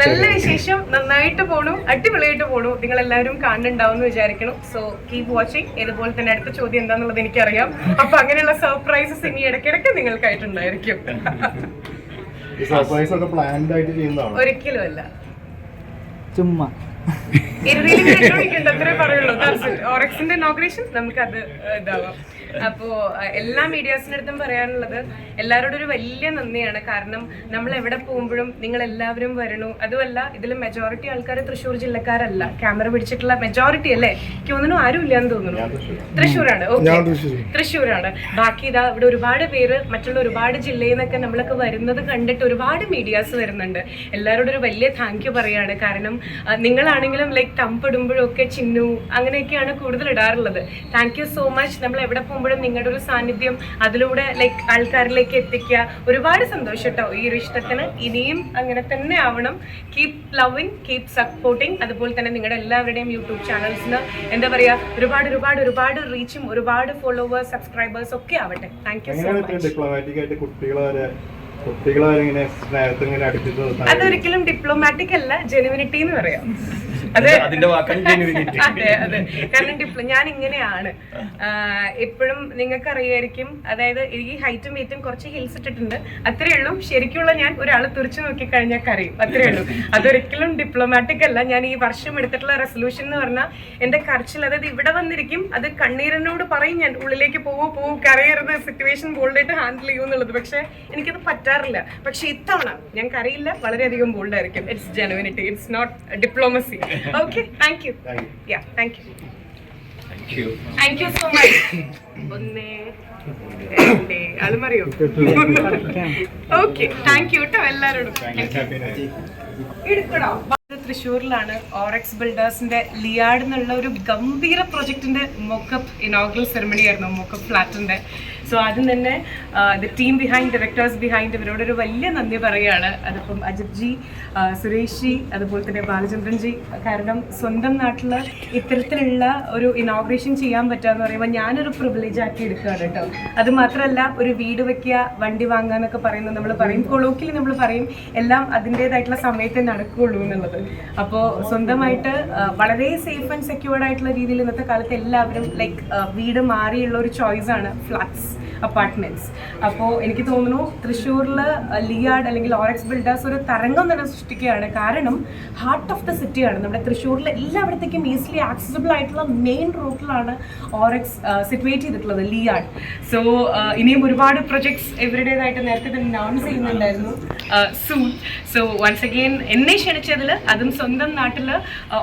നല്ല വിശേഷം, നന്നായിട്ട് പോണു, അടിപൊളിയായിട്ട് പോണു. നിങ്ങൾ എല്ലാവരും കാണുന്നുണ്ടാവും എന്ന് വിചാരിക്കണം. So keep watching. ഇതുപോലെ തന്നെ അടുത്ത ചോദ്യം എന്താന്നുള്ളത് എനിക്കറിയാം. അപ്പൊ അങ്ങനെയുള്ള സർപ്രൈസസ് ഇനി ഇടയ്ക്കിടയ്ക്ക് നിങ്ങൾക്കായിട്ടുണ്ടായിരിക്കും. ഒരിക്കലും അല്ല, ചുമ്മാ അത്രേ പറയുള്ളൂ. ഓറക്സിന്റെ ഇനോഗ്രേഷൻ നമുക്കത് ഇതാവാം. അപ്പോ എല്ലാ മീഡിയാസിന്റെ അടുത്തും പറയാനുള്ളത് എല്ലാവരോടും ഒരു വലിയ നന്ദിയാണ്. കാരണം നമ്മൾ എവിടെ പോകുമ്പോഴും നിങ്ങൾ എല്ലാവരും വരണു. അതുമല്ല, ഇതിൽ മെജോറിറ്റി ആൾക്കാർ തൃശ്ശൂർ ജില്ലക്കാരല്ല. ക്യാമറ പിടിച്ചിട്ടുള്ള മെജോറിറ്റി അല്ലേ, എനിക്ക് തോന്നുന്നു ആരും ഇല്ലാന്ന് തോന്നുന്നു. തൃശ്ശൂരാണ്, തൃശ്ശൂരാണ്. ബാക്കി ഇതാ ഇവിടെ ഒരുപാട് പേര് മറ്റുള്ള ഒരുപാട് ജില്ലയിൽ നിന്നൊക്കെ നമ്മളൊക്കെ വരുന്നത് കണ്ടിട്ട് ഒരുപാട് മീഡിയാസ് വരുന്നുണ്ട്. എല്ലാവരോടും ഒരു വലിയ താങ്ക് യു പറയാണ്. കാരണം നിങ്ങളാണെങ്കിലും ലൈക്ക് തമ്പിടുമ്പോഴും ഒക്കെ ചിന്നു അങ്ങനെയൊക്കെയാണ് കൂടുതൽ ഇടാറുള്ളത്. Thank you so much. നമ്മൾ എവിടെ പോകുമ്പോഴും നിങ്ങളുടെ ഒരു സാന്നിധ്യം അതിലൂടെ ലൈക്ക് ആൾക്കാരിലേക്ക് എത്തിക്കുക. ഒരുപാട് സന്തോഷം കേട്ടോ ഈ ഒരു ഇഷ്ടത്തിന്. ഇനിയും അങ്ങനെ തന്നെ ആവണം. Keep loving, keep supporting. അതുപോലെ തന്നെ നിങ്ങളുടെ എല്ലാവരുടെയും യൂട്യൂബ് ചാനൽസിന് എന്താ പറയാ ഒരുപാട് ഒരുപാട് ഒരുപാട് റീച്ചും ഒരുപാട് ഫോളോവേഴ്സ്, സബ്സ്ക്രൈബേഴ്സ് ഒക്കെ ആവട്ടെ. Thank you so much. അതൊരിക്കലും ഡിപ്ലോമാറ്റിക് അല്ല, ജെനുവിനിറ്റി എന്ന് പറയാം. അതെ അതെ, കാരണം ഞാൻ ഇങ്ങനെയാണ് എപ്പോഴും. നിങ്ങൾക്ക് അറിയായിരിക്കും, അതായത് ഈ ഹൈറ്റും വെയിറ്റും കുറച്ച് ഹിൽസ് ഇട്ടിട്ടുണ്ട്, അത്രേ ഉള്ളൂ. ശരിക്കുള്ള ഞാൻ ഒരാൾ തുറച്ചു നോക്കിക്കഴിഞ്ഞാൽ കരയും, അത്രേ ഉള്ളൂ. അതൊരിക്കലും ഡിപ്ലോമാറ്റിക് അല്ല. ഞാൻ ഈ വർഷം എടുത്തിട്ടുള്ള റെസൊല്യൂഷൻ എന്ന് പറഞ്ഞാൽ എന്റെ കരച്ചിൽ, അതായത് ഇവിടെ വന്നിരിക്കും, അത് കണ്ണീരനോട് പറയും ഞാൻ ഉള്ളിലേക്ക് പോവും, കരയരുത്, സിറ്റുവേഷൻ ബോൾഡായിട്ട് ഹാൻഡിൽ ചെയ്യും എന്നുള്ളത്. പക്ഷെ എനിക്കത് പറ്റാറില്ല. പക്ഷെ ഇത്തവണ ഞാൻ കരയില്ല, വളരെയധികം ബോൾഡായിരിക്കും. It's genuinity, it's not diplomacy. Okay, thank you. Yeah, thank you. Thank you so much. ആളുമറിയോ? Okay, thank you ട്ടോ എല്ലാവരോടും. തൃശ്ശൂരിലാണ് ഓറക്സ് ബിൽഡേഴ്സിന്റെ ലിയാഡ് എന്നുള്ള ഒരു ഗംഭീര പ്രൊജക്ടിന്റെ മോക്കപ്പ് ഇനോഗ്രൽ സെറമണി ആയിരുന്നു, മോക്കപ്പ് ഫ്ലാറ്റിന്റെ. സോ ആദ്യം തന്നെ the team behind, directors behind, ഇവരോടൊരു വലിയ നന്ദി പറയുകയാണ്. അതിപ്പം അജിത് ജി, സുരേഷ് ജി, അതുപോലെ തന്നെ ബാലചന്ദ്രൻ ജി. കാരണം സ്വന്തം നാട്ടിൽ ഇത്തരത്തിലുള്ള ഒരു ഇനോഗ്രേഷൻ ചെയ്യാൻ പറ്റുക എന്ന് പറയുമ്പോൾ ഞാനൊരു പ്രിവിലേജ് ആക്കി എടുക്കുകയാണ് കേട്ടോ. അത് മാത്രമല്ല, ഒരു വീട് വെക്കുക, വണ്ടി വാങ്ങുക എന്നൊക്കെ പറയുന്നത് നമ്മൾ പറയും, കൊളോക്കിൽ നമ്മൾ പറയും, എല്ലാം അതിൻ്റെതായിട്ടുള്ള സമയത്ത് നടക്കുകയുള്ളൂ എന്നുള്ളത്. അപ്പോൾ സ്വന്തമായിട്ട് വളരെ സേഫ് ആൻഡ് സെക്യൂർഡ് ആയിട്ടുള്ള രീതിയിൽ ഇന്നത്തെ കാലത്ത് എല്ലാവരും ലൈക്ക് വീട് മാറിയുള്ള ഒരു ചോയ്സാണ് ഫ്ലാറ്റ്സ്, അപ്പാർട്ട്മെന്റ്സ്. അപ്പോൾ എനിക്ക് തോന്നുന്നു തൃശ്ശൂരിൽ ലിയാഡ് അല്ലെങ്കിൽ ഓറക്സ് ബിൽഡേഴ്സ് ഒരു തരംഗം തന്നെ സൃഷ്ടിക്കുകയാണ്. കാരണം ഹാർട്ട് ഓഫ് ദ സിറ്റിയാണ് നമ്മുടെ തൃശ്ശൂരിൽ. എല്ലായിടത്തേക്കും ഈസിലി ആക്സസിബിൾ ആയിട്ടുള്ള മെയിൻ റൂട്ടിലാണ് ഓറക്സ് സിറ്റുവേറ്റ് ചെയ്തിട്ടുള്ളത്, ലിയാഡ്. സോ ഇനിയും ഒരുപാട് പ്രൊജക്ട്സ് ഇവരുടേതായിട്ട് നേരത്തെ തന്നെ അനൗൺസ് ചെയ്യുന്നുണ്ടായിരുന്നു സൂൺ. സോ വൺസ് അഗെയിൻ എന്നെ ക്ഷണിച്ചതിൽ, അതും സ്വന്തം നാട്ടിൽ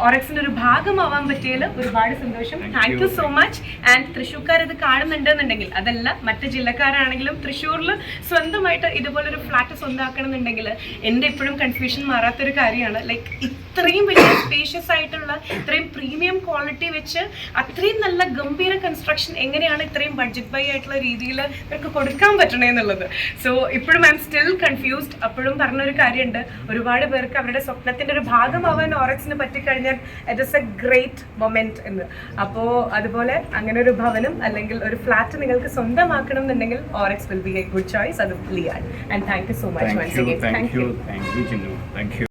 ഓറക്സിന്റെ ഒരു ഭാഗമാവാൻ പറ്റിയതിൽ ഒരുപാട് സന്തോഷം. Thank you so much. And തൃശ്ശൂർക്കാർ ഇത് കാണുന്നുണ്ടെന്നുണ്ടെങ്കിൽ, അതല്ല മറ്റ് ജില്ലക്കാരാണെങ്കിലും തൃശ്ശൂരിൽ സ്വന്തമായിട്ട് ഇതുപോലൊരു ഫ്ലാറ്റ് സ്വന്തമാക്കണം എന്നുണ്ടെങ്കിൽ എൻ്റെ എപ്പോഴും കൺഫ്യൂഷൻ മാറാത്തൊരു കാര്യമാണ്. ലൈക്ക് ഇത്രയും വലിയ സ്പേഷ്യസ് ആയിട്ടുള്ള, ഇത്രയും പ്രീമിയം ക്വാളിറ്റി വെച്ച് അത്രയും നല്ല ഗംഭീര കൺസ്ട്രക്ഷൻ എങ്ങനെയാണ് ഇത്രയും ബഡ്ജറ്റ് ബൈ ആയിട്ടുള്ള രീതിയിൽ ഇവർക്ക് കൊടുക്കാൻ പറ്റണേ എന്നുള്ളത്. സോ ഇപ്പോഴും ഐ എം സ്റ്റിൽ കൺഫ്യൂസ്ഡ്. അപ്പോഴും പറഞ്ഞൊരു കാര്യമുണ്ട്, ഒരുപാട് പേർക്ക് അവരുടെ സ്വപ്നത്തിന്റെ ഒരു ഭാഗമാവാൻ ഓറക്സിന് പറ്റിക്കഴിഞ്ഞാൽ it is A great moment എന്ന്. അപ്പോൾ അതുപോലെ അങ്ങനെ ഒരു ഭവനം അല്ലെങ്കിൽ ഒരു ഫ്ലാറ്റ് നിങ്ങൾക്ക് സ്വന്തമാക്കണം എന്നുണ്ടെങ്കിൽ Orax will be a good choice. അത് Liyad. And thank you so much. Thank you, Chinnu. Thank you.